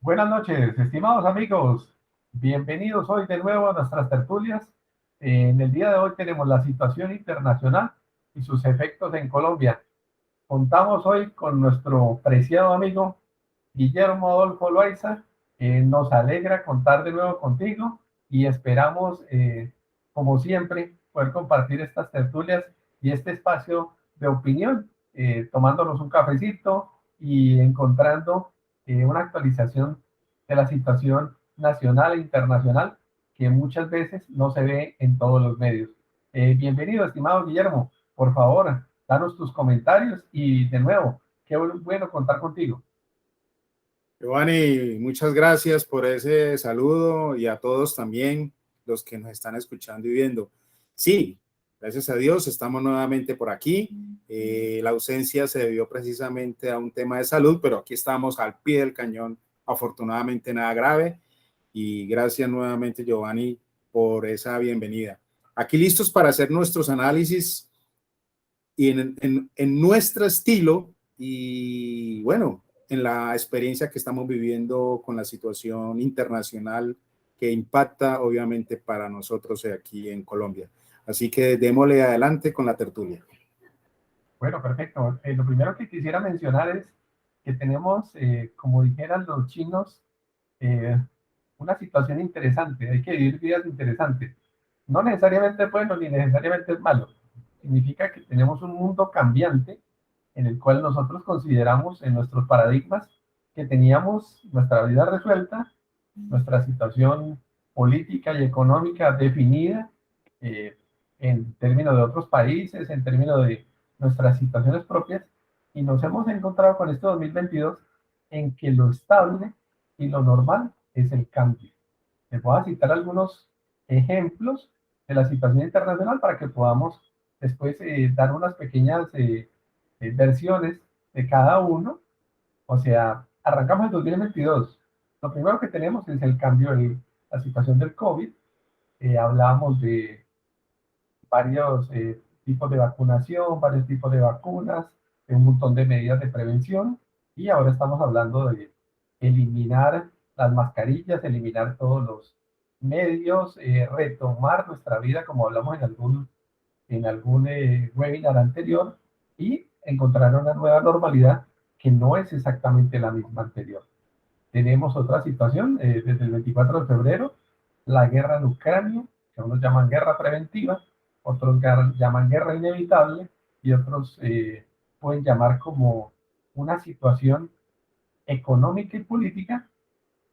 Buenas noches, estimados amigos. Bienvenidos hoy de nuevo a nuestras tertulias. En el día de hoy tenemos la situación internacional y sus efectos en Colombia. Contamos hoy con nuestro preciado amigo Guillermo Adolfo Loaiza. Nos alegra contar de nuevo contigo y esperamos, como siempre, poder compartir estas tertulias y este espacio de opinión, tomándonos un cafecito y encontrando una actualización de la situación nacional e internacional que muchas veces no se ve en todos los medios. Bienvenido, estimado Guillermo. Por favor, danos tus comentarios y de nuevo, qué bueno contar contigo. Giovanni, muchas gracias por ese saludo y a todos también los que nos están escuchando y viendo. Sí, gracias a Dios estamos nuevamente por aquí. La ausencia se debió precisamente a un tema de salud, pero aquí estamos al pie del cañón, afortunadamente nada grave. Y gracias nuevamente, Giovanni, por esa bienvenida. Aquí listos para hacer nuestros análisis y en nuestro estilo y bueno, en la experiencia que estamos viviendo con la situación internacional que impacta obviamente para nosotros aquí en Colombia. Así que démosle adelante con la tertulia. Bueno, perfecto. Lo primero que quisiera mencionar es que tenemos, como dijeran los chinos, eh, una situación interesante. Hay que vivir vidas interesantes. No necesariamente es bueno ni necesariamente es malo. Significa que tenemos un mundo cambiante en el cual nosotros consideramos en nuestros paradigmas que teníamos nuestra vida resuelta, nuestra situación política y económica definida, eh, en términos de otros países, en términos de nuestras situaciones propias, y nos hemos encontrado con este 2022 en que lo estable y lo normal es el cambio. Les voy a citar algunos ejemplos de la situación internacional para que podamos después dar unas pequeñas versiones de cada uno. O sea, arrancamos el 2022. Lo primero que tenemos es el cambio de la situación del COVID. Hablábamos de varios tipos de vacunación, varios tipos de vacunas, de un montón de medidas de prevención, y ahora estamos hablando de eliminar las mascarillas, eliminar todos los medios, retomar nuestra vida como hablamos en algún webinar anterior y encontrar una nueva normalidad que no es exactamente la misma anterior. Tenemos otra situación, desde el 24 de febrero, la guerra en Ucrania, que unos llaman guerra preventiva, otros llaman guerra inevitable y otros pueden llamar como una situación económica y política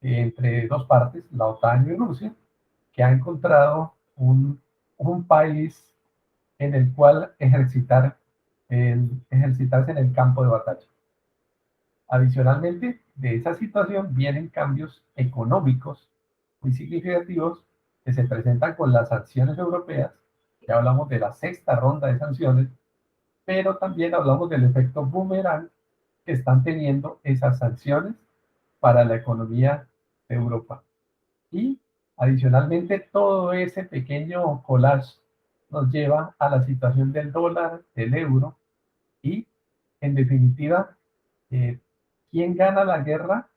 entre dos partes, la OTAN y Rusia, que ha encontrado un país en el cual ejercitarse en el campo de batalla. Adicionalmente, de esa situación vienen cambios económicos muy significativos que se presentan con las sanciones europeas. Ya hablamos de la sexta ronda de sanciones, pero también hablamos del efecto boomerang que están teniendo esas sanciones para la economía de Europa. Y adicionalmente, todo ese pequeño collage nos lleva a la situación del dólar, del euro y, en definitiva, eh, ¿quién gana la guerra?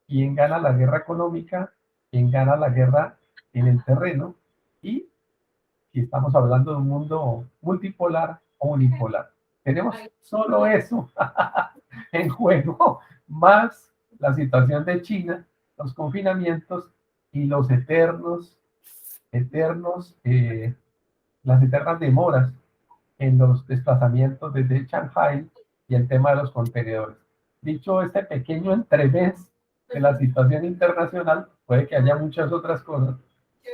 ¿Quién gana la guerra económica? ¿Quién gana la guerra en el terreno? Y si estamos hablando de un mundo multipolar o unipolar. Tenemos solo eso en juego, más la situación de China, los confinamientos y los las eternas demoras en los desplazamientos desde Shanghai y el tema de los contenedores. Dicho este pequeño entremés de la situación internacional, puede que haya muchas otras cosas,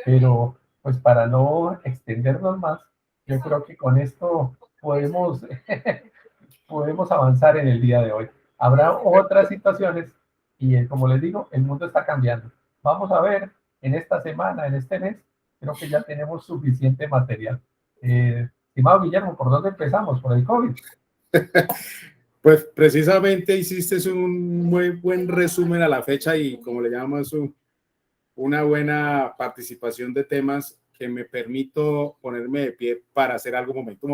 pero pues para no extendernos más, yo creo que con esto podemos avanzar en el día de hoy. Habrá otras situaciones y como les digo, el mundo está cambiando. Vamos a ver en esta semana, en este mes, creo que ya tenemos suficiente material. Estimado Guillermo, ¿por dónde empezamos? ¿Por el COVID? Pues precisamente hiciste un muy buen resumen a la fecha y como le llamamos una buena participación de temas que me permito ponerme de pie para hacer algo un momento.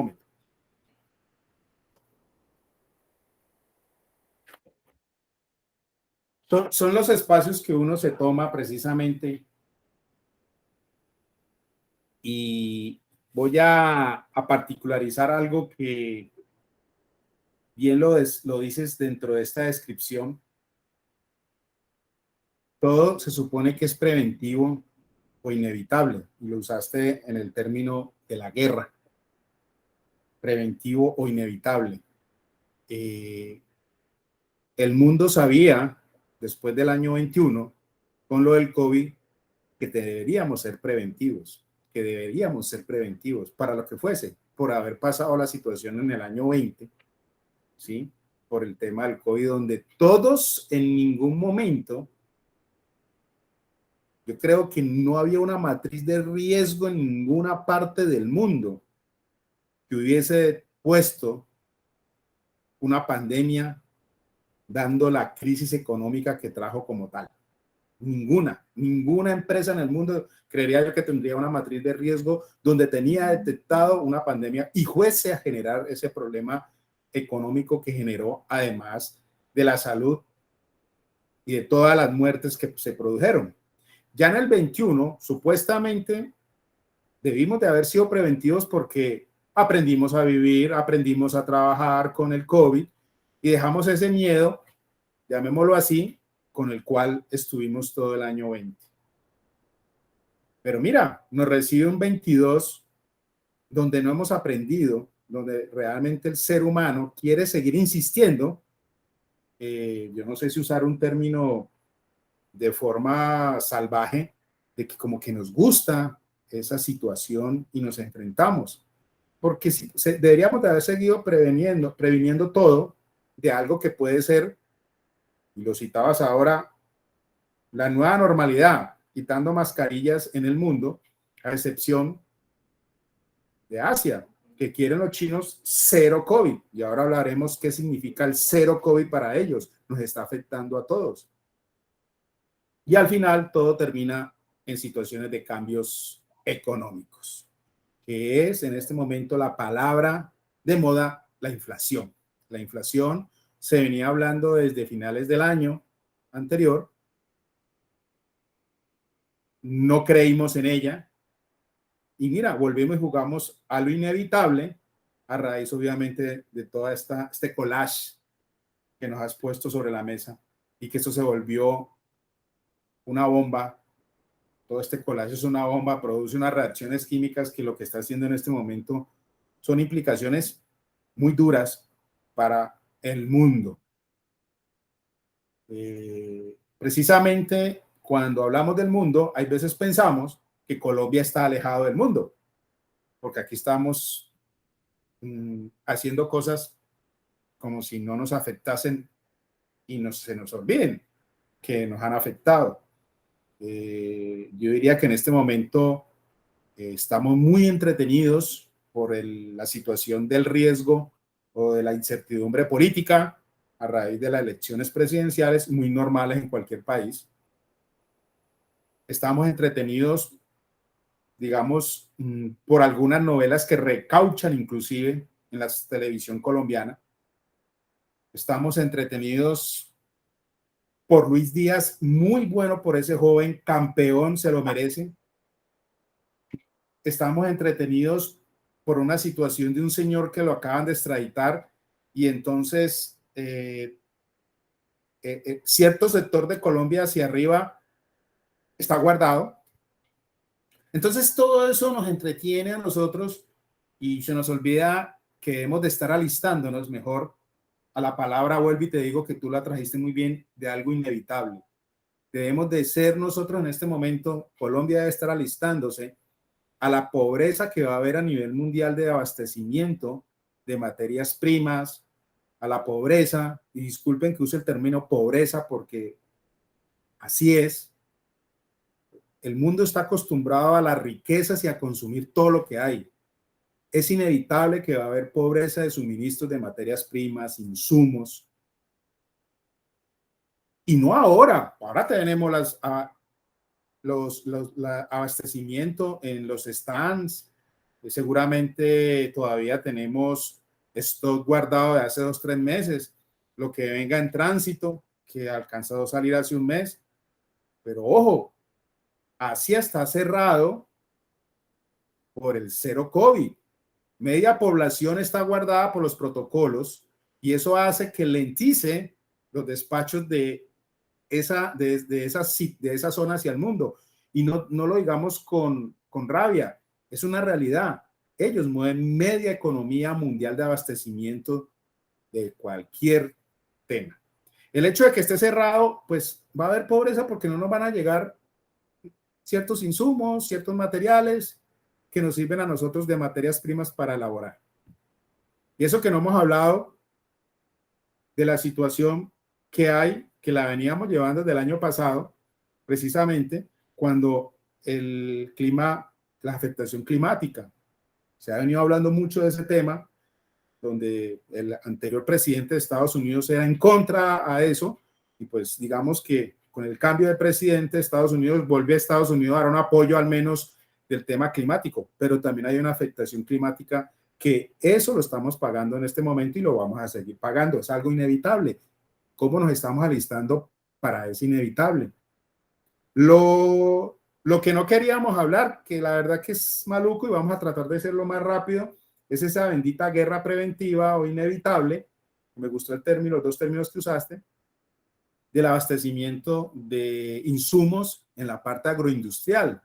Son los espacios que uno se toma precisamente, y voy a particularizar algo que bien lo dices dentro de esta descripción. Todo se supone que es preventivo o inevitable, y lo usaste en el término de la guerra, preventivo o inevitable. El mundo sabía, después del año 21, con lo del COVID, que deberíamos ser preventivos, para lo que fuese, por haber pasado la situación en el año 20, ¿sí? Por el tema del COVID, donde todos en ningún momento, yo creo que no había una matriz de riesgo en ninguna parte del mundo que hubiese puesto una pandemia dando la crisis económica que trajo como tal. Ninguna empresa en el mundo creería yo que tendría una matriz de riesgo donde tenía detectado una pandemia y fuese a generar ese problema económico que generó, además de la salud y de todas las muertes que se produjeron. Ya en el 21, supuestamente, debimos de haber sido preventivos porque aprendimos a vivir, aprendimos a trabajar con el COVID y dejamos ese miedo, llamémoslo así, con el cual estuvimos todo el año 20. Pero mira, nos recibe un 22 donde no hemos aprendido, donde realmente el ser humano quiere seguir insistiendo. Yo no sé si usar un término de forma salvaje, de que como que nos gusta esa situación y nos enfrentamos. Porque deberíamos de haber seguido previniendo todo de algo que puede ser, y lo citabas ahora, la nueva normalidad, quitando mascarillas en el mundo, a excepción de Asia, que quieren los chinos cero COVID. Y ahora hablaremos qué significa el cero COVID para ellos. Nos está afectando a todos. Y al final todo termina en situaciones de cambios económicos, que es en este momento la palabra de moda, la inflación. La inflación se venía hablando desde finales del año anterior. No creímos en ella. Y mira, volvemos y jugamos a lo inevitable a raíz, obviamente, de toda este collage que nos has puesto sobre la mesa, y que esto se volvió una bomba. Todo este collage es una bomba, produce unas reacciones químicas que lo que está haciendo en este momento son implicaciones muy duras para el mundo. Precisamente cuando hablamos del mundo, hay veces pensamos que Colombia está alejado del mundo, porque aquí estamos haciendo cosas como si no nos afectasen y se nos olviden que nos han afectado. Yo diría que en este momento estamos muy entretenidos por la situación del riesgo o de la incertidumbre política a raíz de las elecciones presidenciales, muy normales en cualquier país. Estamos entretenidos, digamos, por algunas novelas que recauchan inclusive en la televisión colombiana. Estamos entretenidos por Luis Díaz, muy bueno por ese joven campeón, se lo merece. Estamos entretenidos por una situación de un señor que lo acaban de extraditar, y entonces cierto sector de Colombia hacia arriba está guardado. Entonces todo eso nos entretiene a nosotros y se nos olvida que debemos de estar alistándonos mejor a la palabra, vuelvo y te digo que tú la trajiste muy bien, de algo inevitable. Debemos de ser nosotros en este momento, Colombia debe estar alistándose a la pobreza que va a haber a nivel mundial de abastecimiento de materias primas, a la pobreza, y disculpen que use el término pobreza porque así es. El mundo está acostumbrado a las riquezas y a consumir todo lo que hay. Es inevitable que va a haber pobreza de suministros de materias primas, insumos. Y no ahora. Ahora tenemos el abastecimiento en los stands. Seguramente todavía tenemos stock guardado de hace 2 o 3 meses. Lo que venga en tránsito, que alcanzó a salir hace un mes, pero ojo, Asia está cerrado por el cero COVID. Media población está guardada por los protocolos y eso hace que lentice los despachos de esa zona hacia el mundo. Y no lo digamos con rabia, es una realidad. Ellos mueven media economía mundial de abastecimiento de cualquier tema. El hecho de que esté cerrado, pues va a haber pobreza porque no nos van a llegar ciertos insumos, ciertos materiales que nos sirven a nosotros de materias primas para elaborar. Y eso que no hemos hablado de la situación que hay, que la veníamos llevando desde el año pasado, precisamente cuando el clima, la afectación climática, se ha venido hablando mucho de ese tema, donde el anterior presidente de Estados Unidos era en contra a eso, y pues digamos que con el cambio de presidente de Estados Unidos, volvió a Estados Unidos a dar un apoyo al menos del tema climático, pero también hay una afectación climática que eso lo estamos pagando en este momento y lo vamos a seguir pagando, es algo inevitable. ¿Cómo nos estamos alistando para ese inevitable? Lo que no queríamos hablar, que la verdad que es maluco y vamos a tratar de hacerlo más rápido, es esa bendita guerra preventiva o inevitable, me gustó el término, los dos términos que usaste, del abastecimiento de insumos en la parte agroindustrial.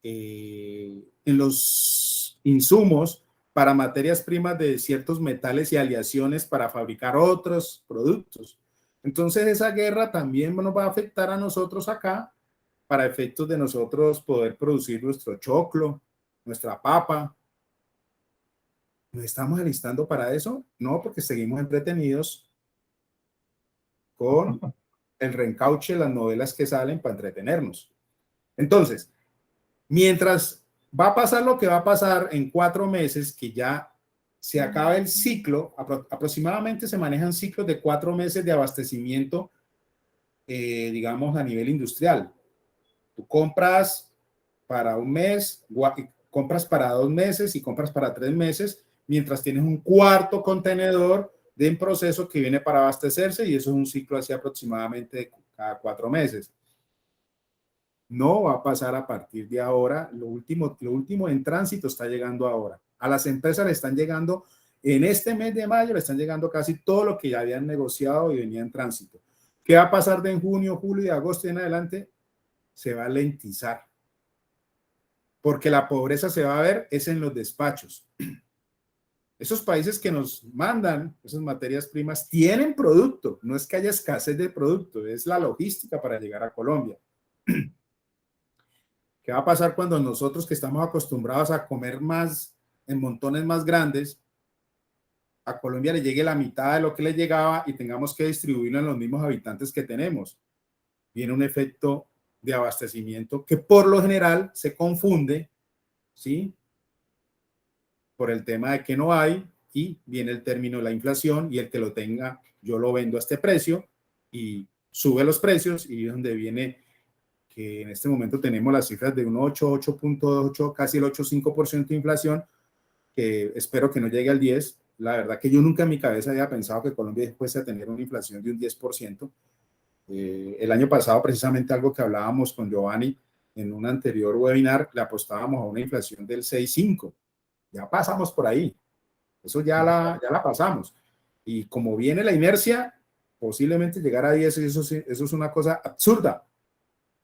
En los insumos para materias primas de ciertos metales y aleaciones para fabricar otros productos. Entonces esa guerra también nos va a afectar a nosotros acá para efectos de nosotros poder producir nuestro choclo, nuestra papa. ¿Nos estamos alistando para eso? No, porque seguimos entretenidos con el reencauche, las novelas que salen para entretenernos. Entonces, mientras va a pasar lo que va a pasar en 4 meses, que ya se acaba el ciclo, aproximadamente se manejan ciclos de 4 meses de abastecimiento, digamos, a nivel industrial. Tú compras para un mes, compras para 2 meses y compras para 3 meses, mientras tienes un cuarto contenedor de en proceso que viene para abastecerse, y eso es un ciclo así aproximadamente cada 4 meses. No va a pasar a partir de ahora. Lo último en tránsito está llegando ahora. A las empresas le están llegando, en este mes de mayo, le están llegando casi todo lo que ya habían negociado y venía en tránsito. ¿Qué va a pasar de en junio, julio y agosto y en adelante? Se va a lentizar. Porque la pobreza se va a ver es en los despachos. Esos países que nos mandan esas materias primas tienen producto. No es que haya escasez de producto, es la logística para llegar a Colombia. ¿Qué va a pasar cuando nosotros, que estamos acostumbrados a comer más en montones más grandes, a Colombia le llegue la mitad de lo que le llegaba y tengamos que distribuirlo en los mismos habitantes que tenemos? Viene un efecto de abastecimiento que por lo general se confunde, ¿sí?, por el tema de que no hay, y viene el término de la inflación, y el que lo tenga, yo lo vendo a este precio y sube los precios, y es donde viene que en este momento tenemos las cifras de un 8.8, casi el 8,5% de inflación, que espero que no llegue al 10%. La verdad que yo nunca en mi cabeza había pensado que Colombia fuese a tener una inflación de un 10%. El año pasado, precisamente algo que hablábamos con Giovanni en un anterior webinar, le apostábamos a una inflación del 6,5%. Ya pasamos por ahí. Eso ya la pasamos. Y como viene la inercia, posiblemente llegar a 10, eso es una cosa absurda.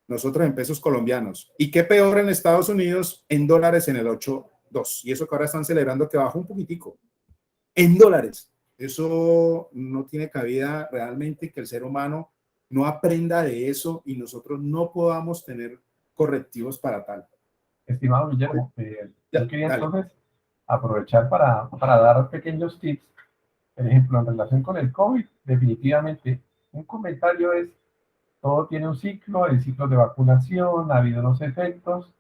Nosotros en pesos colombianos. Y qué peor en Estados Unidos, en dólares en el 8.2. Y eso que ahora están celebrando que bajó un poquitico. En dólares. Eso no tiene cabida realmente, que el ser humano no aprenda de eso y nosotros no podamos tener correctivos para tal. Estimado Guillermo, yo quería entonces aprovechar para dar pequeños tips. Por ejemplo, en relación con el COVID, definitivamente, un comentario es: todo tiene un ciclo, el ciclo de vacunación, ha habido unos efectos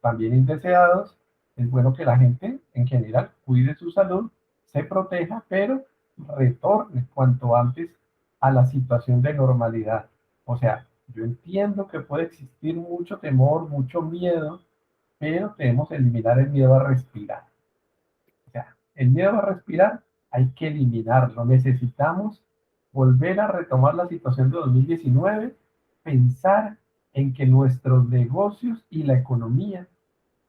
también indeseados. Es bueno que la gente en general cuide su salud, se proteja, pero retorne cuanto antes a la situación de normalidad. O sea, yo entiendo que puede existir mucho temor, mucho miedo, pero debemos eliminar el miedo a respirar. O sea, el miedo a respirar hay que eliminarlo. Necesitamos volver a retomar la situación de 2019, pensar en que nuestros negocios y la economía,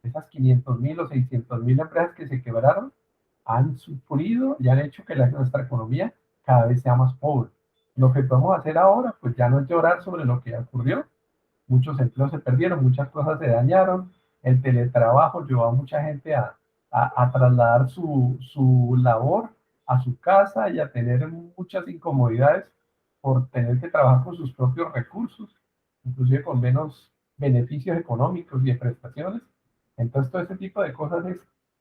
esas 500.000 o 600.000 empresas que se quebraron, han sufrido y han hecho que nuestra economía cada vez sea más pobre. Lo que podemos hacer ahora, pues ya no es llorar sobre lo que ocurrió. Muchos empleos se perdieron, muchas cosas se dañaron, el teletrabajo llevó a mucha gente a trasladar su labor a su casa y a tener muchas incomodidades por tener que trabajar con sus propios recursos, inclusive con menos beneficios económicos y de prestaciones. Entonces, todo este tipo de cosas es,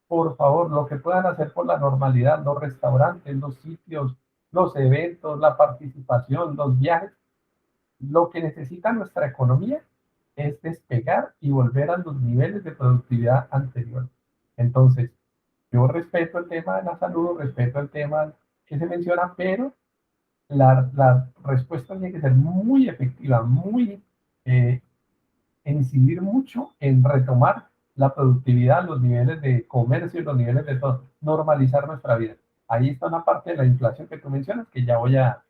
por favor, lo que puedan hacer por la normalidad, los restaurantes, los sitios, los eventos, la participación, los viajes, lo que necesita nuestra economía es despegar y volver a los niveles de productividad anteriores. Entonces, yo respeto el tema de la salud, respeto el tema que se menciona, pero la respuesta tiene que ser muy efectiva, muy eh, incidir mucho en retomar la productividad, los niveles de comercio y los niveles de todo, normalizar nuestra vida. Ahí está una parte de la inflación que tú mencionas, que ya voy a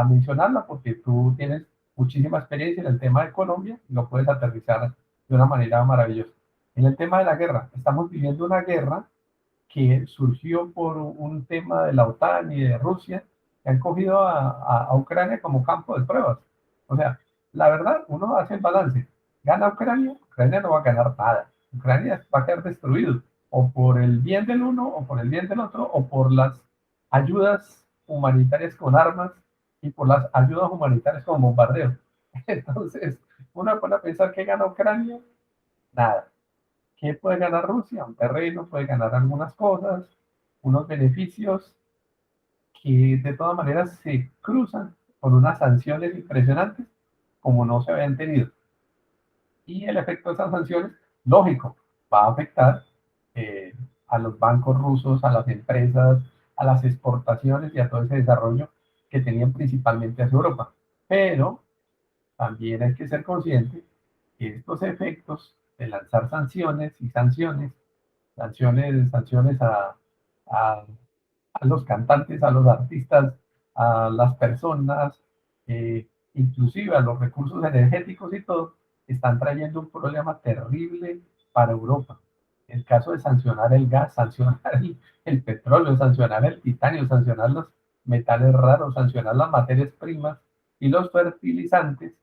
mencionarla porque tú tienes muchísima experiencia en el tema de Colombia y lo puedes aterrizar de una manera maravillosa. En el tema de la guerra, estamos viviendo una guerra que surgió por un tema de la OTAN y de Rusia, que han cogido a Ucrania como campo de pruebas. O sea, la verdad, uno hace el balance. Gana Ucrania, Ucrania no va a ganar nada. Ucrania va a quedar destruido, o por el bien del uno, o por el bien del otro, o por las ayudas humanitarias con armas y por las ayudas humanitarias con bombardeo. Entonces, uno pone a pensar que gana Ucrania, nada. ¿Qué puede ganar Rusia? Un terreno, puede ganar algunas cosas, unos beneficios que de todas maneras se cruzan con unas sanciones impresionantes como no se habían tenido. Y el efecto de esas sanciones, lógico, va a afectar eh, a los bancos rusos, a las empresas, a las exportaciones y a todo ese desarrollo que tenían principalmente hacia Europa. Pero también hay que ser consciente que estos efectos de lanzar sanciones y sanciones a, a los cantantes, a los artistas, a las personas, inclusive a los recursos energéticos y todo, están trayendo un problema terrible para Europa. El caso de sancionar el gas, sancionar el petróleo, sancionar el titanio, sancionar los metales raros, sancionar las materias primas y los fertilizantes,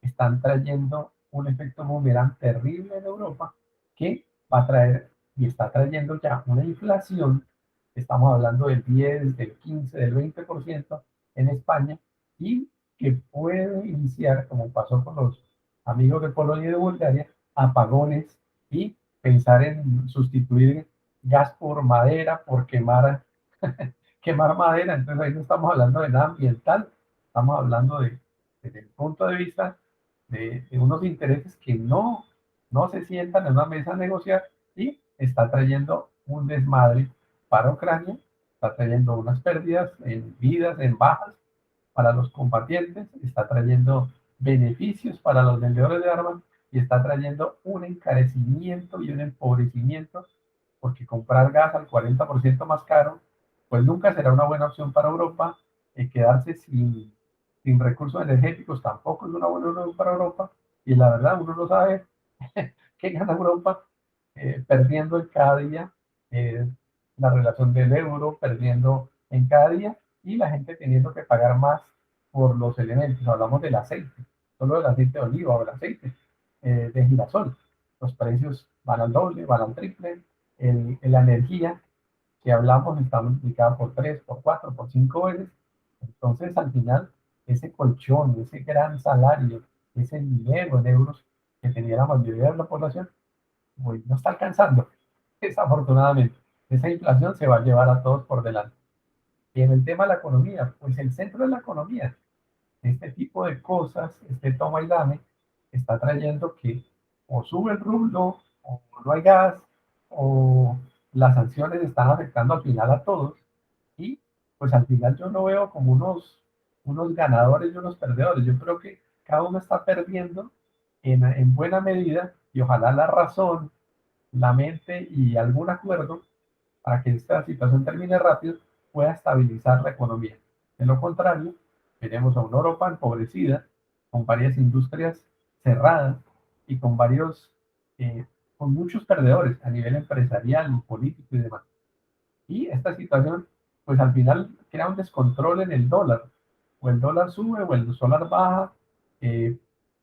están trayendo un efecto boomerang terrible en Europa que va a traer y está trayendo ya una inflación, estamos hablando del 10, del 15, del 20% en España y que puede iniciar, como pasó con los amigos de Polonia y de Bulgaria, apagones y pensar en sustituir gas por madera, por quemar, quemar madera. Entonces ahí no estamos hablando de nada ambiental, estamos hablando desde el punto de vista de unos intereses que no se sientan en una mesa a negociar y está trayendo un desmadre para Ucrania, está trayendo unas pérdidas en vidas, en bajas para los combatientes, está trayendo beneficios para los vendedores de armas y está trayendo un encarecimiento y un empobrecimiento porque comprar gas al 40% más caro, pues nunca será una buena opción para Europa. Quedarse sin recursos energéticos tampoco es una buena opción para Europa. Y la verdad, uno no sabe qué gana Europa perdiendo en cada día eh, la relación del euro, perdiendo en cada día y la gente teniendo que pagar más por los elementos. Hablamos del aceite, solo del aceite de oliva o del aceite de girasol. Los precios van al doble, van al triple. La energía que hablamos está multiplicada por 3, por 4, por 5 veces. Entonces, al final, ese colchón, ese gran salario, ese dinero en euros que tenía la mayoría de la población, hoy no está alcanzando, desafortunadamente. Esa inflación se va a llevar a todos por delante. Y en el tema de la economía, pues el centro de la economía, este tipo de cosas, este toma y dame, está trayendo que o sube el rublo, o no hay gas, o las sanciones están afectando al final a todos. Y pues al final yo no veo como unos ganadores y unos perdedores. Yo creo que cada uno está perdiendo en buena medida y ojalá la razón, la mente y algún acuerdo para que esta situación termine rápido pueda estabilizar la economía. De lo contrario, Veremos a una Europa empobrecida, con varias industrias cerradas y con eh, con muchos perdedores a nivel empresarial, político y demás. Y esta situación, pues al final crea un descontrol en el dólar. O el dólar sube o el dólar baja, eh,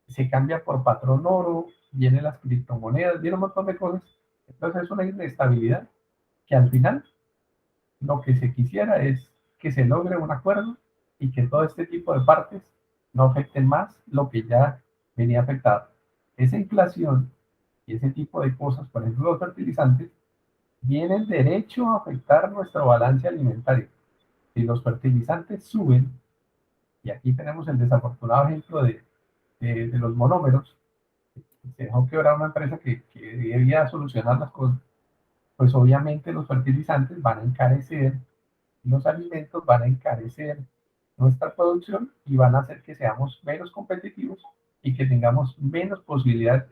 se cambia por patrón oro, vienen las criptomonedas, viene un montón de cosas. Entonces es una inestabilidad que al final lo que se quisiera es que se logre un acuerdo y que todo este tipo de partes no afecten más lo que ya venía afectado. Esa inflación y ese tipo de cosas, por ejemplo, los fertilizantes, vienen derecho a afectar nuestro balance alimentario. Si los fertilizantes suben, y aquí tenemos el desafortunado ejemplo de los monómeros, se dejó quebrar una empresa que debía solucionar las cosas, pues obviamente los fertilizantes van a encarecer los alimentos, van a encarecer nuestra producción y van a hacer que seamos menos competitivos y que tengamos menos posibilidad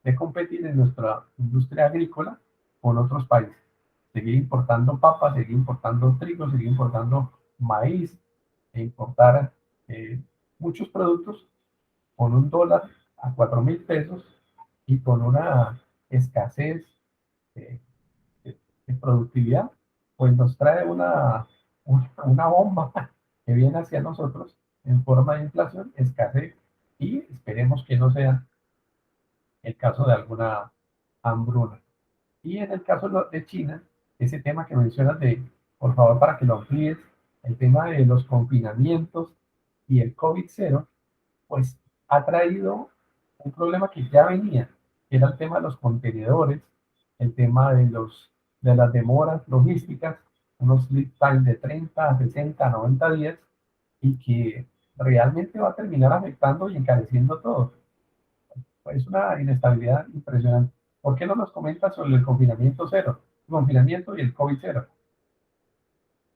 de competir en nuestra industria agrícola con otros países. Seguir importando papas, seguir importando trigo, seguir importando maíz e importar muchos productos con un dólar a 4.000 pesos y con una escasez eh, de productividad, pues nos trae una bomba que viene hacia nosotros en forma de inflación, escasez, y esperemos que no sea el caso de alguna hambruna. Y en el caso de China, ese tema que mencionas por favor, para que lo amplíes, el tema de los confinamientos y el COVID-0, pues ha traído un problema que ya venía, que era el tema de los contenedores, el tema de las demoras logísticas, unos lead time de 30, 60, 90 días, y que realmente va a terminar afectando y encareciendo todo. Es una inestabilidad impresionante. ¿Por qué no nos comentas sobre el confinamiento cero? El confinamiento y el COVID cero.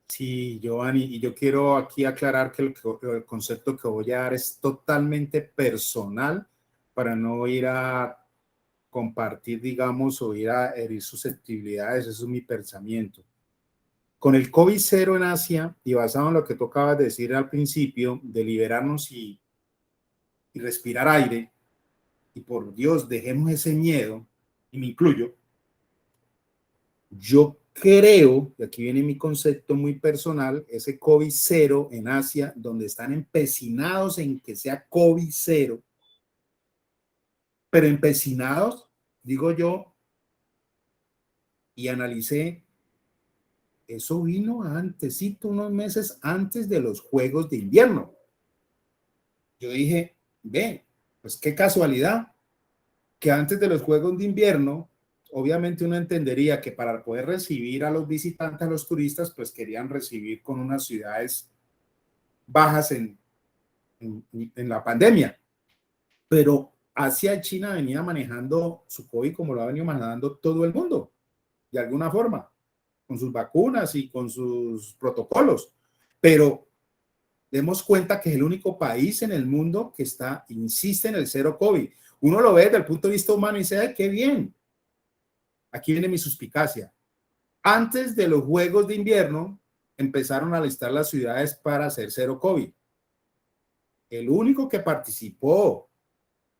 Sí, Giovanni, y yo quiero aquí aclarar que el concepto que voy a dar es totalmente personal para no ir a compartir, digamos, o ir a herir susceptibilidades. Eso es mi pensamiento. Con el COVID cero en Asia y basado en lo que tú acabas de decir al principio, de liberarnos y respirar aire, y por Dios, dejemos ese miedo, y me incluyo, yo creo, y aquí viene mi concepto muy personal, ese COVID cero en Asia, donde están empecinados en que sea COVID cero, pero empecinados, digo yo, y analicé, eso vino antes, unos meses antes de los Juegos de Invierno. Yo dije, ve, pues qué casualidad que antes de los Juegos de Invierno, obviamente uno entendería que para poder recibir a los visitantes, a los turistas, pues querían recibir con unas ciudades bajas en la pandemia. Pero Asia y China venía manejando su COVID como lo ha venido manejando todo el mundo, de alguna forma, con sus vacunas y con sus protocolos. Pero demos cuenta que es el único país en el mundo que insiste en el cero COVID. Uno lo ve desde el punto de vista humano y dice, ay, qué bien. Aquí viene mi suspicacia. Antes de los Juegos de Invierno, empezaron a listar las ciudades para hacer cero COVID. El único que participó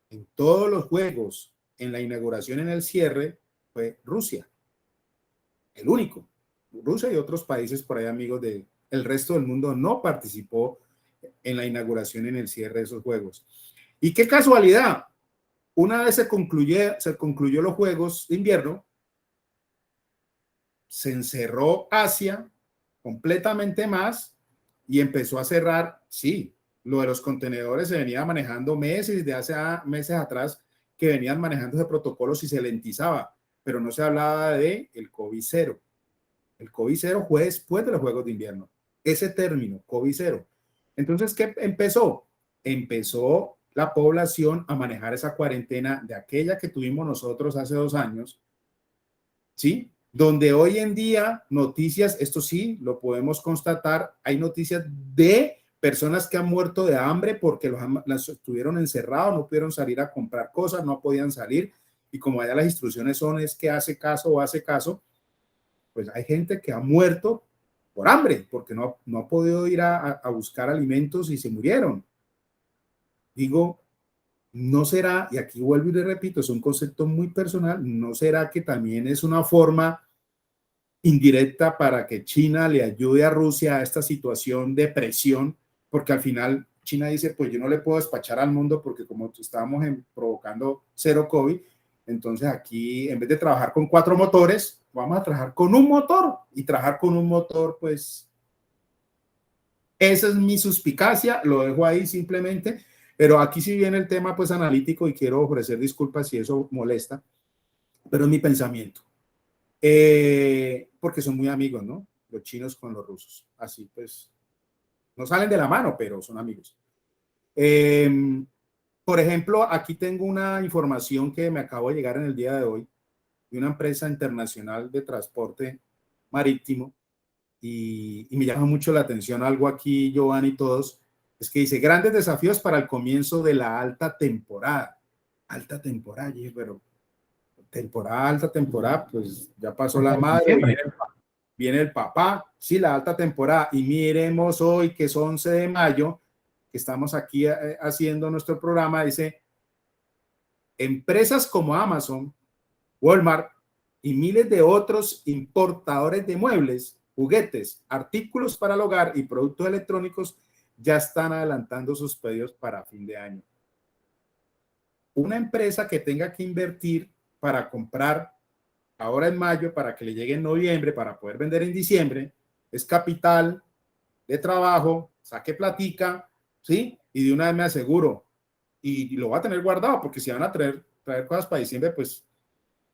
en todos los Juegos, en la inauguración, en el cierre, fue Rusia. El único. Rusia y otros países por ahí, amigos el resto del mundo, no participó en la inauguración, en el cierre de esos Juegos. Y qué casualidad, una vez se concluyó los Juegos de Invierno, se encerró Asia completamente más y empezó a cerrar. Sí, lo de los contenedores se venía manejando meses, de hace meses atrás, que venían manejando ese protocolo y se lentizaba, pero no se hablaba de el COVID cero. El COVID cero fue después de los Juegos de Invierno. Ese término, COVID cero. Entonces, ¿qué empezó? Empezó la población a manejar esa cuarentena de aquella que tuvimos nosotros hace 2 años, ¿sí? Donde hoy en día noticias, esto sí, lo podemos constatar, hay noticias de personas que han muerto de hambre porque las estuvieron encerrados, no pudieron salir a comprar cosas, no podían salir, y como allá las instrucciones son es que hace caso o hace caso, pues hay gente que ha muerto por hambre, porque no ha podido ir a buscar alimentos y se murieron. Digo, ¿no será, y aquí vuelvo y le repito, es un concepto muy personal, no será que también es una forma indirecta para que China le ayude a Rusia a esta situación de presión? Porque al final China dice, pues yo no le puedo despachar al mundo porque como estábamos provocando cero COVID, entonces aquí en vez de trabajar con 4 motores, vamos a trabajar con un motor, y trabajar con un motor, pues esa es mi suspicacia, lo dejo ahí simplemente, pero aquí sí viene el tema pues analítico y quiero ofrecer disculpas si eso molesta, pero es mi pensamiento. Porque son muy amigos, ¿no? Los chinos con los rusos. Así pues, no salen de la mano, pero son amigos. Por ejemplo, aquí tengo una información que me acabo de llegar en el día de hoy de una empresa internacional de transporte marítimo y me llama mucho la atención algo aquí, Giovanni, y todos, es que dice, grandes desafíos para el comienzo de la alta temporada. Alta temporada, pero temporada, alta temporada, pues ya pasó la madre, viene el papá, sí, la alta temporada, y miremos hoy que es 11 de mayo, que estamos aquí haciendo nuestro programa, dice, empresas como Amazon, Walmart y miles de otros importadores de muebles, juguetes, artículos para el hogar y productos electrónicos ya están adelantando sus pedidos para fin de año. Una empresa que tenga que invertir para comprar ahora en mayo para que le llegue en noviembre para poder vender en diciembre, es capital de trabajo, saque platica, ¿sí? Y de una vez me aseguro, y lo va a tener guardado, porque si van a traer cosas para diciembre, pues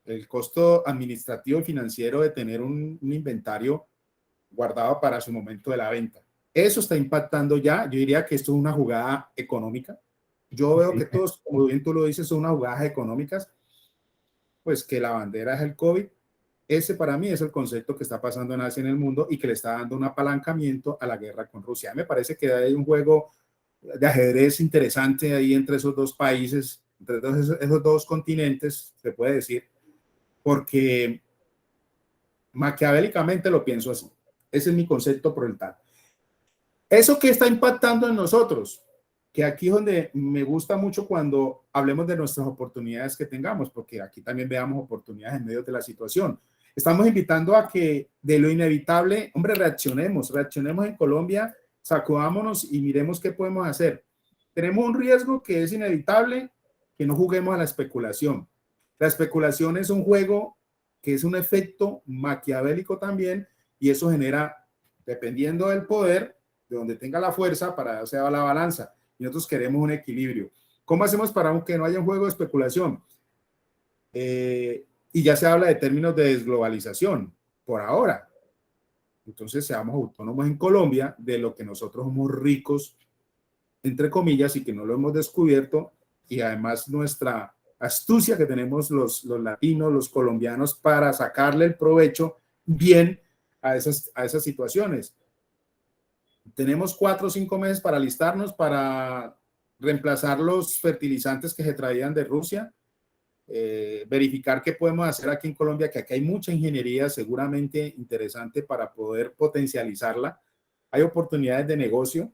el costo administrativo y financiero de tener un inventario guardado para su momento de la venta. Eso está impactando ya. Yo diría que esto es una jugada económica. Yo veo que todos, como bien tú lo dices, son unas jugadas económicas, pues que la bandera es el COVID. Ese para mí es el concepto que está pasando en Asia, en el mundo, y que le está dando un apalancamiento a la guerra con Rusia. Me parece que hay un juego de ajedrez interesante ahí entre esos dos países, entre esos dos continentes, se puede decir, porque maquiavélicamente lo pienso así. Ese es mi concepto proletal. ¿Eso qué está impactando en nosotros? Que aquí es donde me gusta mucho cuando hablemos de nuestras oportunidades que tengamos, porque aquí también veamos oportunidades en medio de la situación. Estamos invitando a que de lo inevitable, hombre, reaccionemos en Colombia, sacudámonos y miremos qué podemos hacer. Tenemos un riesgo que es inevitable, que no juguemos a la especulación. La especulación es un juego que es un efecto maquiavélico también, y eso genera, dependiendo del poder, de donde tenga la fuerza, para hacer la balanza. Y nosotros queremos un equilibrio. ¿Cómo hacemos para que no haya un juego de especulación? Y ya se habla de términos de desglobalización, por ahora. Entonces seamos autónomos en Colombia de lo que nosotros somos ricos, entre comillas, y que no lo hemos descubierto, y además nuestra astucia que tenemos los latinos, los colombianos, para sacarle el provecho bien a esas situaciones. Tenemos 4 o 5 meses para alistarnos, para reemplazar los fertilizantes que se traían de Rusia, verificar qué podemos hacer aquí en Colombia, que aquí hay mucha ingeniería seguramente interesante para poder potencializarla. Hay oportunidades de negocio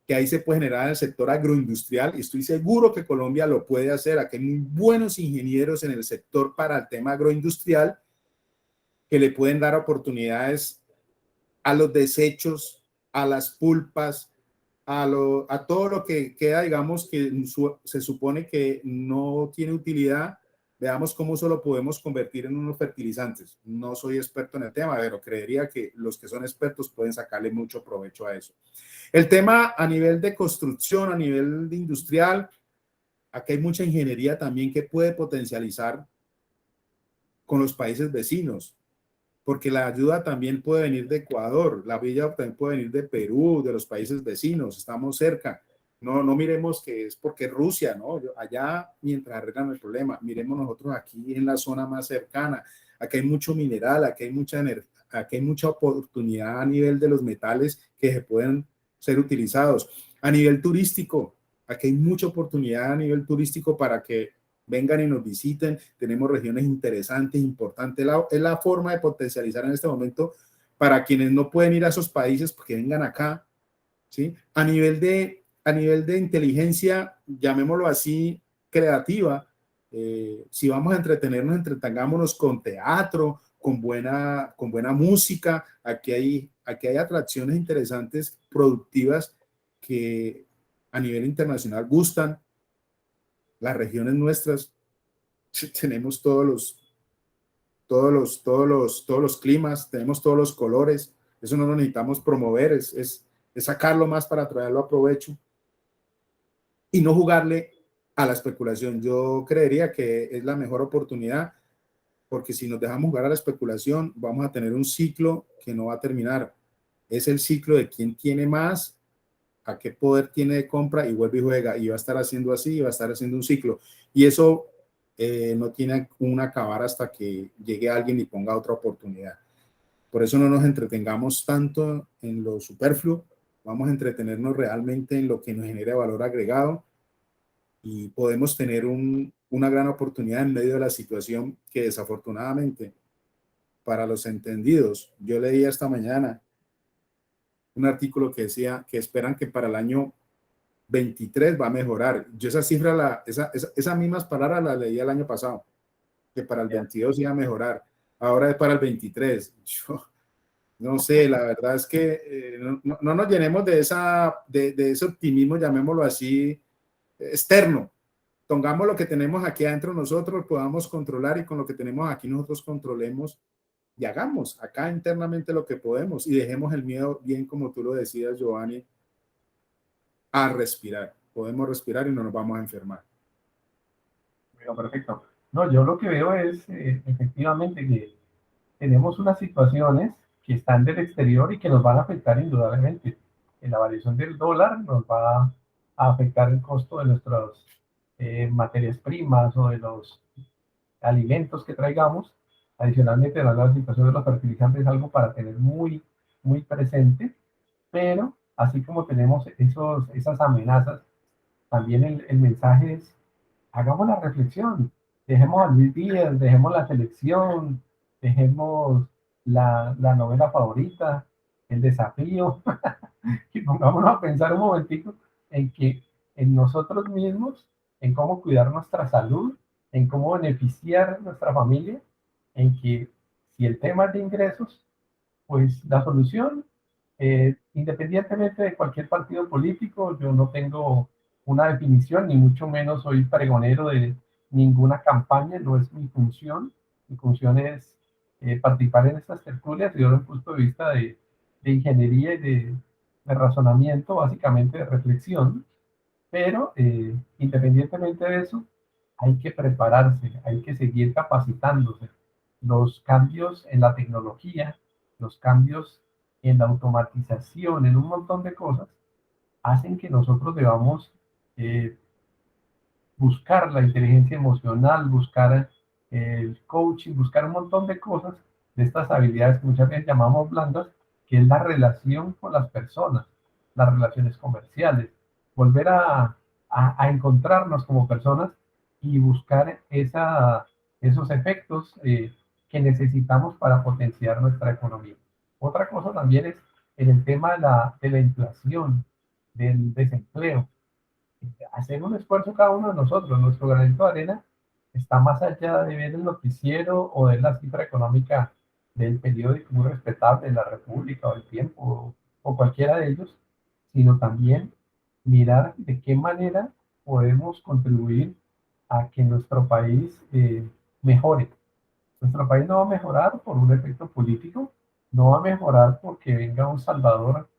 que ahí se puede generar en el sector agroindustrial, y estoy seguro que Colombia lo puede hacer. Aquí hay muy buenos ingenieros en el sector para el tema agroindustrial que le pueden dar oportunidades a los desechos, a las pulpas, a todo lo que queda, digamos, que se supone que no tiene utilidad. Veamos cómo eso lo podemos convertir en unos fertilizantes. No soy experto en el tema, pero creería que los que son expertos pueden sacarle mucho provecho a eso. El tema a nivel de construcción, a nivel de industrial, aquí hay mucha ingeniería también que puede potencializar con los países vecinos, porque la ayuda también puede venir de Ecuador, la ayuda también puede venir de Perú, de los países vecinos, estamos cerca. No miremos que es porque Rusia, ¿no? Allá mientras arreglan el problema, miremos nosotros aquí en la zona más cercana. Aquí hay mucho mineral, aquí hay mucha oportunidad a nivel de los metales que se pueden ser utilizados. A nivel turístico, aquí hay mucha oportunidad a nivel turístico para que vengan y nos visiten. Tenemos regiones interesantes, importantes. Es la forma de potencializar en este momento para quienes no pueden ir a esos países, porque vengan acá, ¿sí? A nivel de inteligencia, llamémoslo así, creativa, si vamos a entretenernos, entretengámonos con teatro, con buena música. Aquí hay atracciones interesantes, productivas, que a nivel internacional gustan. Las regiones nuestras, tenemos todos los climas, tenemos todos los colores. Eso no lo necesitamos promover, es sacarlo más para traerlo a provecho y no jugarle a la especulación. Yo creería que es la mejor oportunidad, porque si nos dejamos jugar a la especulación, vamos a tener un ciclo que no va a terminar. Es el ciclo de quién tiene más, a qué poder tiene de compra, y vuelve y juega, y va a estar haciendo así, y va a estar haciendo un ciclo. Y eso no tiene un acabar hasta que llegue alguien y ponga otra oportunidad. Por eso no nos entretengamos tanto en lo superfluo, vamos a entretenernos realmente en lo que nos genere valor agregado, y podemos tener una gran oportunidad en medio de la situación que desafortunadamente, para los entendidos, yo leí esta mañana un artículo que decía que esperan que para el año 23 va a mejorar. Yo esa cifra, esas mismas palabras las leí el año pasado, que para el 22 iba a mejorar. Ahora es para el 23. Yo no sé, la verdad es que no nos llenemos de ese optimismo, llamémoslo así, externo. Pongamos lo que tenemos aquí adentro nosotros, podamos controlar, y con lo que tenemos aquí nosotros controlemos y hagamos acá internamente lo que podemos, y dejemos el miedo, bien como tú lo decías, Giovanni, a respirar. Podemos respirar y no nos vamos a enfermar. Bueno, perfecto. No, yo lo que veo es efectivamente que tenemos unas situaciones que están del exterior y que nos van a afectar indudablemente. En la variación del dólar nos va a afectar el costo de nuestras materias primas o de los alimentos que traigamos. Adicionalmente, la situación de los fertilizantes es algo para tener muy, muy presente, pero así como tenemos esas amenazas, también el mensaje es, hagamos la reflexión, dejemos a Luis Díaz, dejemos la selección, dejemos la novela favorita, el desafío, y pongámonos a pensar un momentico en que en nosotros mismos, en cómo cuidar nuestra salud, en cómo beneficiar a nuestra familia, en que si el tema es de ingresos, pues la solución, independientemente de cualquier partido político, yo no tengo una definición, ni mucho menos soy pregonero de ninguna campaña, no es mi función. Mi función es participar en estas tertulias y desde un punto de vista de ingeniería y de razonamiento, básicamente de reflexión, pero independientemente de eso, hay que prepararse, hay que seguir capacitándose. Los cambios en la tecnología, los cambios en la automatización, en un montón de cosas, hacen que nosotros debamos eh, buscar la inteligencia emocional, buscar el coaching, buscar un montón de cosas, de estas habilidades que muchas veces llamamos blandas, que es la relación con las personas, las relaciones comerciales, volver a encontrarnos como personas y buscar esos efectos que necesitamos para potenciar nuestra economía. Otra cosa también es en el tema de la inflación, del desempleo, hacer un esfuerzo cada uno de nosotros. Nuestro granito de arena está más allá de ver el noticiero o de la cifra económica del periódico muy respetable de la República o el Tiempo o cualquiera de ellos, sino también mirar de qué manera podemos contribuir a que nuestro país mejore. Nuestro país no va a mejorar por un efecto político, no va a mejorar porque venga un Salvador,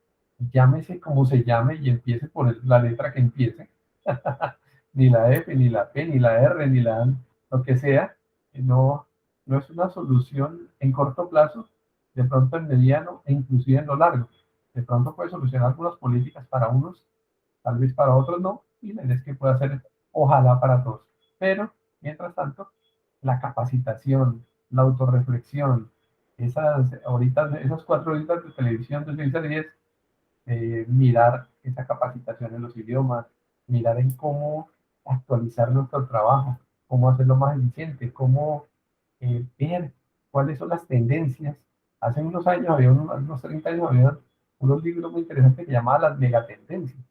llámese como se llame y empiece por la letra que empiece, ni la F, ni la P, ni la R, ni la lo que sea, no, no es una solución en corto plazo, de pronto en mediano e inclusive en lo largo. De pronto puede solucionar algunas políticas para unos, tal vez para otros no, y la idea es que pueda ser ojalá para todos. Pero, mientras tanto, la capacitación, la autorreflexión, esas 4 horitas de televisión de 6 a 10, mirar esa capacitación en los idiomas, mirar en cómo actualizar nuestro trabajo, cómo hacerlo más eficiente, cómo ver cuáles son las tendencias, Hace unos años, unos 30 años, había unos libros muy interesantes que llamaban las megatendencias.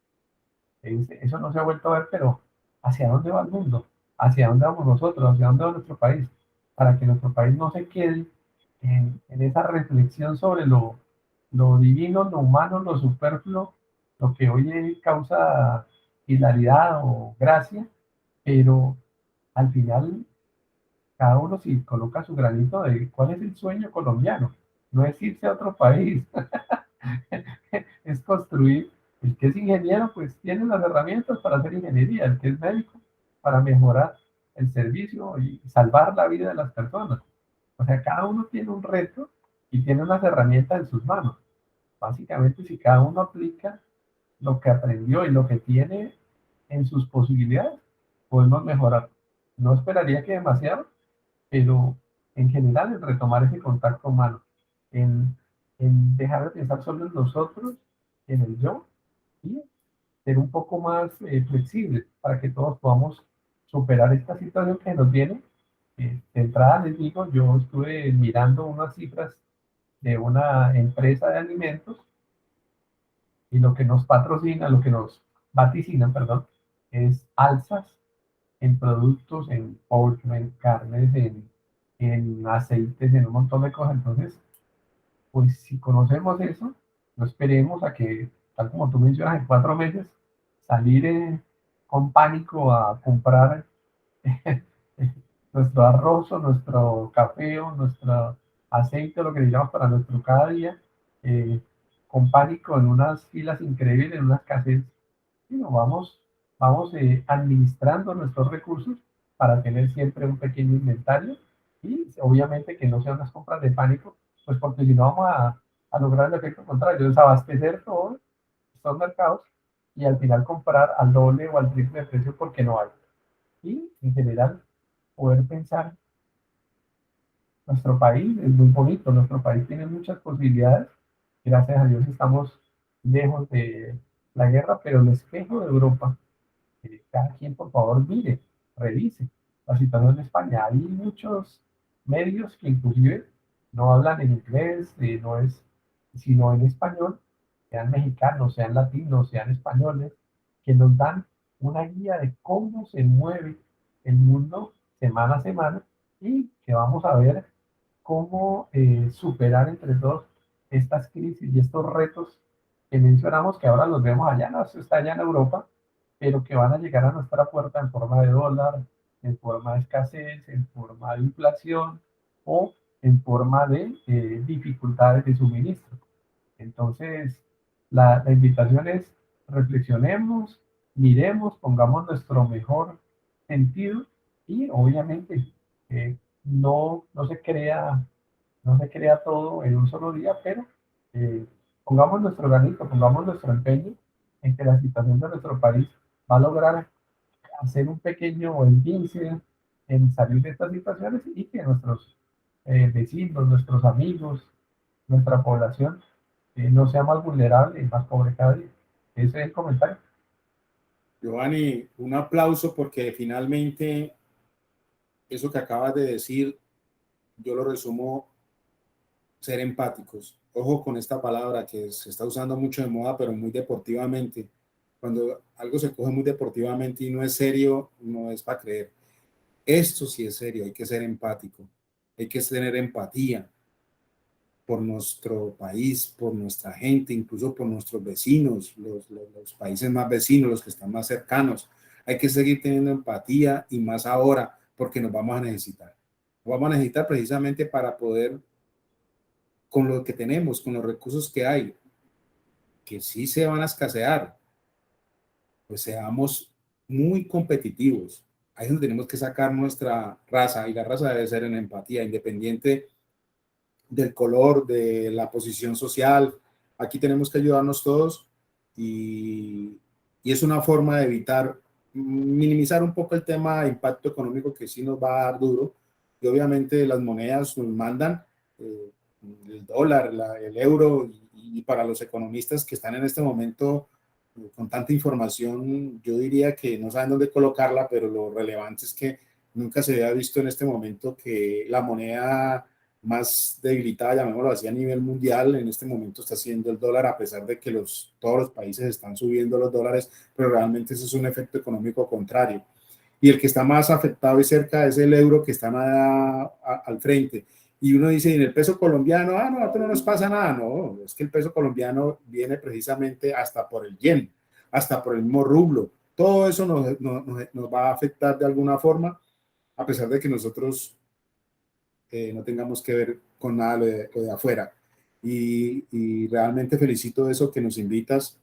Eso no se ha vuelto a ver, pero ¿hacia dónde va el mundo? ¿Hacia dónde vamos nosotros? ¿Hacia dónde va nuestro país? Para que nuestro país no se quede en esa reflexión sobre lo divino, lo humano, lo superfluo, lo que hoy causa hilaridad o gracia, pero al final cada uno si coloca su granito de cuál es el sueño colombiano, no es irse a otro país, es construir. El que es ingeniero, pues tiene las herramientas para hacer ingeniería, el que es médico, para mejorar el servicio y salvar la vida de las personas. O sea, cada uno tiene un reto y tiene unas herramientas en sus manos. Básicamente, si cada uno aplica lo que aprendió y lo que tiene en sus posibilidades, podemos mejorar. No esperaría que demasiado, pero en general en retomar ese contacto humano, en, en dejar de pensar solo en nosotros, en el yo, y ser un poco más flexibles para que todos podamos superar esta situación que nos viene. De entrada les digo, yo estuve mirando unas cifras de una empresa de alimentos y lo que nos patrocina, lo que nos vaticinan, perdón, es alzas en productos, en pollo, en carnes, en aceites, en un montón de cosas. Entonces, pues si conocemos eso, no esperemos a que, tal como tú mencionas, en 4 meses, salir con pánico a comprar nuestro arroz o nuestro café o nuestro aceite, lo que digamos para nuestro cada día, eh, con pánico en unas filas increíbles, en unas casas. Sino vamos administrando nuestros recursos para tener siempre un pequeño inventario y obviamente que no sean unas compras de pánico, pues porque si no vamos a lograr el efecto contrario, desabastecer todos estos mercados y al final comprar al doble o al triple de precio porque no hay. Y en general poder pensar, nuestro país es muy bonito, nuestro país tiene muchas posibilidades, gracias a Dios estamos lejos de la guerra, pero el espejo de Europa, cada quien por favor mire, revise la situación de España. Hay muchos medios que inclusive no hablan en inglés, no es, sino en español, sean mexicanos, sean latinos, sean españoles, que nos dan una guía de cómo se mueve el mundo semana a semana y que vamos a ver cómo superar entre todos estas crisis y estos retos que mencionamos, que ahora los vemos allá, no, eso está allá en Europa, pero que van a llegar a nuestra puerta en forma de dólar, en forma de escasez, en forma de inflación o en forma de dificultades de suministro. Entonces, la invitación es reflexionemos, miremos, pongamos nuestro mejor sentido y obviamente no se crea, no se crea todo en un solo día, pero eh, pongamos nuestro granito, pongamos nuestro empeño en que la situación de nuestro país va a lograr hacer un pequeño índice en salir de estas situaciones y que nuestros vecinos, nuestros amigos, nuestra población no sea más vulnerable y más pobre cada día. Ese es el comentario. Giovanni, un aplauso porque finalmente eso que acabas de decir, yo lo resumo, ser empáticos. Ojo con esta palabra que se está usando mucho de moda, pero muy deportivamente. Cuando algo se coge muy deportivamente y no es serio, no es para creer. Esto sí es serio, hay que ser empático, hay que tener empatía por nuestro país, por nuestra gente, incluso por nuestros vecinos, los países más vecinos, los que están más cercanos. Hay que seguir teniendo empatía y más ahora porque nos vamos a necesitar. Nos vamos a necesitar precisamente para poder, con lo que tenemos, con los recursos que hay, que sí se van a escasear, pues seamos muy competitivos. Ahí es donde tenemos que sacar nuestra raza y la raza debe ser en empatía, independiente del color, de la posición social. Aquí tenemos que ayudarnos todos y es una forma de evitar, minimizar un poco el tema de impacto económico que sí nos va a dar duro. Y obviamente las monedas nos mandan eh, el dólar, el euro y para los economistas que están en este momento con tanta información, yo diría que no saben dónde colocarla, pero lo relevante es que nunca se había visto en este momento que la moneda más debilitada, llamémoslo así, a nivel mundial, en este momento está siendo el dólar, a pesar de que todos los países están subiendo los dólares, pero realmente ese es un efecto económico contrario. Y el que está más afectado y cerca es el euro, que está al frente. Y uno dice, en el peso colombiano, no, esto no nos pasa nada. No, es que el peso colombiano viene precisamente hasta por el yen, hasta por el mismo rublo. Todo eso nos va a afectar de alguna forma, a pesar de que nosotros no tengamos que ver con nada lo de afuera. Y realmente felicito eso que nos invitas,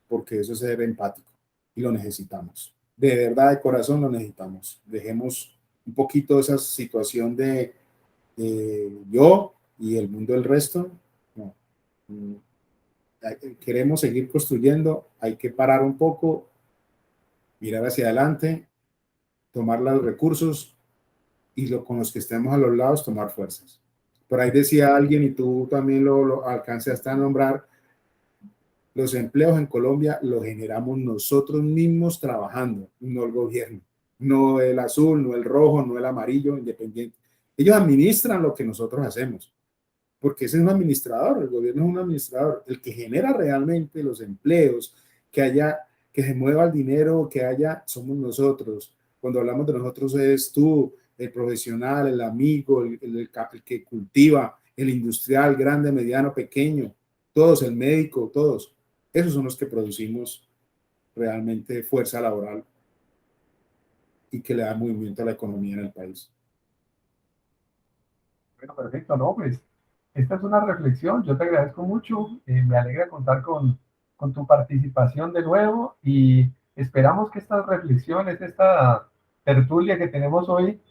porque eso es ser empático y lo necesitamos. De verdad, de corazón lo necesitamos. Dejemos un poquito esa situación de yo y el mundo del resto. No. Queremos seguir construyendo, hay que parar un poco, mirar hacia adelante, tomar los recursos y con los que estemos a los lados tomar fuerzas. Por ahí decía alguien, y tú también lo alcanzaste a nombrar, los empleos en Colombia los generamos nosotros mismos trabajando, no el gobierno, no el azul, no el rojo, no el amarillo, independiente. Ellos administran lo que nosotros hacemos, porque ese es un administrador, el gobierno es un administrador, el que genera realmente los empleos, que se mueva el dinero, que haya, somos nosotros. Cuando hablamos de nosotros es tú, el profesional, el amigo, el que cultiva, el industrial, grande, mediano, pequeño, todos, el médico, todos. Esos son los que producimos realmente fuerza laboral y que le da movimiento a la economía en el país. Bueno, perfecto, ¿no? Pues esta es una reflexión, yo te agradezco mucho, me alegra contar con tu participación de nuevo y esperamos que estas reflexiones, esta tertulia que tenemos hoy,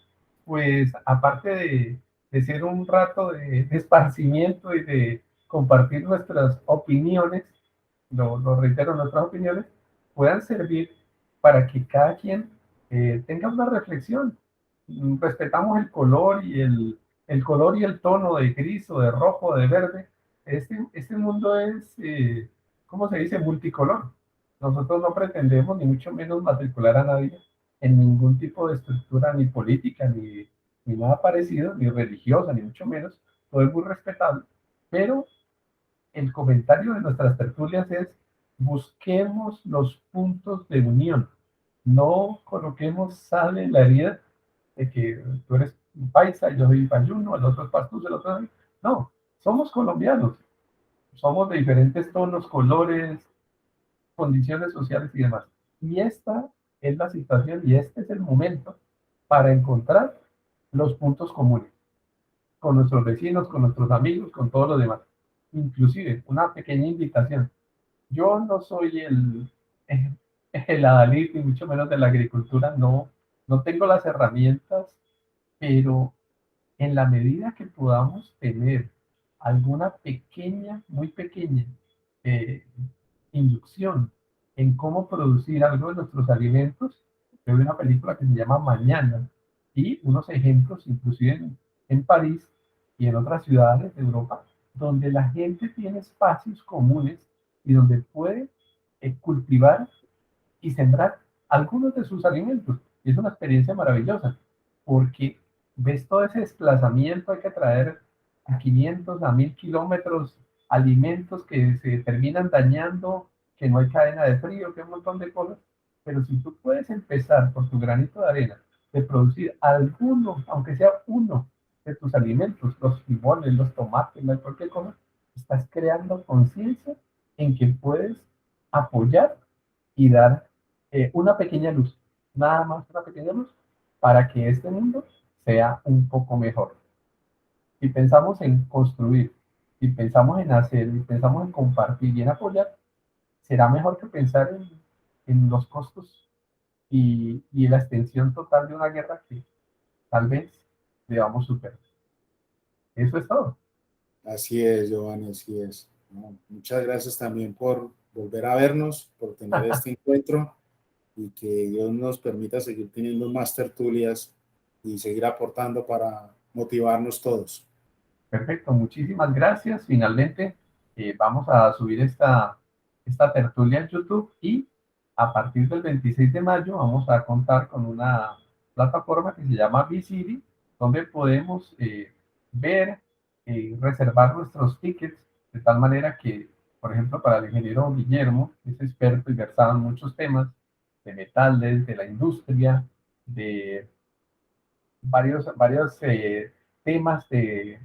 pues aparte de ser un rato de esparcimiento y de compartir nuestras opiniones, lo reitero, nuestras opiniones, puedan servir para que cada quien tenga una reflexión. Respetamos el color y el tono de gris o de rojo o de verde. Este mundo es, ¿cómo se dice? Multicolor. Nosotros no pretendemos ni mucho menos matricular a nadie en ningún tipo de estructura ni política, ni nada parecido, ni religiosa, ni mucho menos. Todo es muy respetable, pero el comentario de nuestras tertulias es busquemos los puntos de unión, no coloquemos sal en la herida de que tú eres un paisa, yo soy payuno, el otro es pastuso, el otro es... No, somos colombianos, somos de diferentes tonos, colores, condiciones sociales y demás. Y esta es la situación y este es el momento para encontrar los puntos comunes con nuestros vecinos, con nuestros amigos, con todos los demás. Inclusive, una pequeña invitación. Yo no soy el adalid, ni mucho menos de la agricultura, no tengo las herramientas, pero en la medida que podamos tener alguna pequeña, muy pequeña eh, inducción en cómo producir algo de nuestros alimentos, yo vi una película que se llama Mañana y unos ejemplos, inclusive en París y en otras ciudades de Europa, donde la gente tiene espacios comunes y donde puede cultivar y sembrar algunos de sus alimentos. Y es una experiencia maravillosa, porque ves todo ese desplazamiento, hay que traer a 500, a 1000 kilómetros alimentos que se terminan dañando, que no hay cadena de frío, que un montón de cosas. Pero si tú puedes empezar por tu granito de arena, de producir alguno, aunque sea uno, de tus alimentos, los limones, los tomates, cualquier cosa, estás creando conciencia en que puedes apoyar y dar una pequeña luz, nada más una pequeña luz, para que este mundo sea un poco mejor. Si pensamos en construir, si pensamos en hacer, si pensamos en compartir y en apoyar, será mejor que pensar en los costos y la extensión total de una guerra que tal vez debamos superar. Eso es todo. Así es, Giovanni, así es. No, muchas gracias también por volver a vernos, por tener este encuentro y que Dios nos permita seguir teniendo más tertulias y seguir aportando para motivarnos todos. Perfecto, muchísimas gracias. Finalmente, vamos a subir esta tertulia en YouTube y a partir del 26 de mayo vamos a contar con una plataforma que se llama Visiri, donde podemos ver reservar nuestros tickets de tal manera que, por ejemplo, para el ingeniero Guillermo, es experto y versado en muchos temas de metales, de la industria, de varios temas de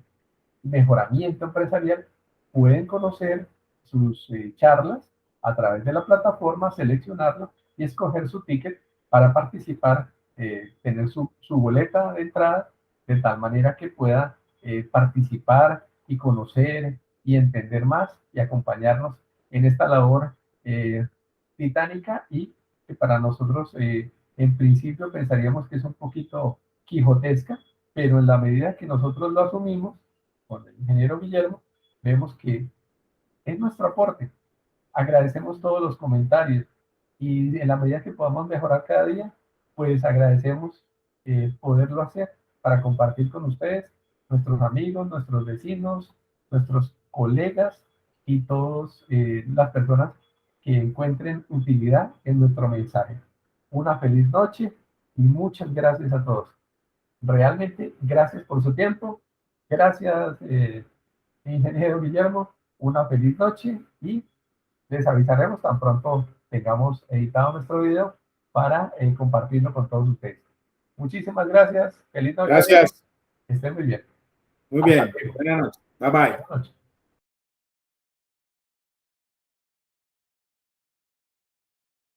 mejoramiento empresarial, pueden conocer sus charlas a través de la plataforma, seleccionarlo y escoger su ticket para participar, tener su boleta de entrada, de tal manera que pueda participar y conocer y entender más y acompañarnos en esta labor titánica y que para nosotros en principio pensaríamos que es un poquito quijotesca, pero en la medida que nosotros lo asumimos con el ingeniero Guillermo, vemos que es nuestro aporte. Agradecemos todos los comentarios y en la medida que podamos mejorar cada día, pues agradecemos poderlo hacer para compartir con ustedes, nuestros amigos, nuestros vecinos, nuestros colegas y todas las personas que encuentren utilidad en nuestro mensaje. Una feliz noche y muchas gracias a todos. Realmente, gracias por su tiempo. Gracias, ingeniero Guillermo. Una feliz noche y les avisaremos tan pronto tengamos editado nuestro video para compartirlo con todos ustedes. Muchísimas gracias. Feliz noche a todos. Gracias. Que estén muy bien. Muy Hasta bien. luego. Buenas noches. Bye bye. Buenas noches.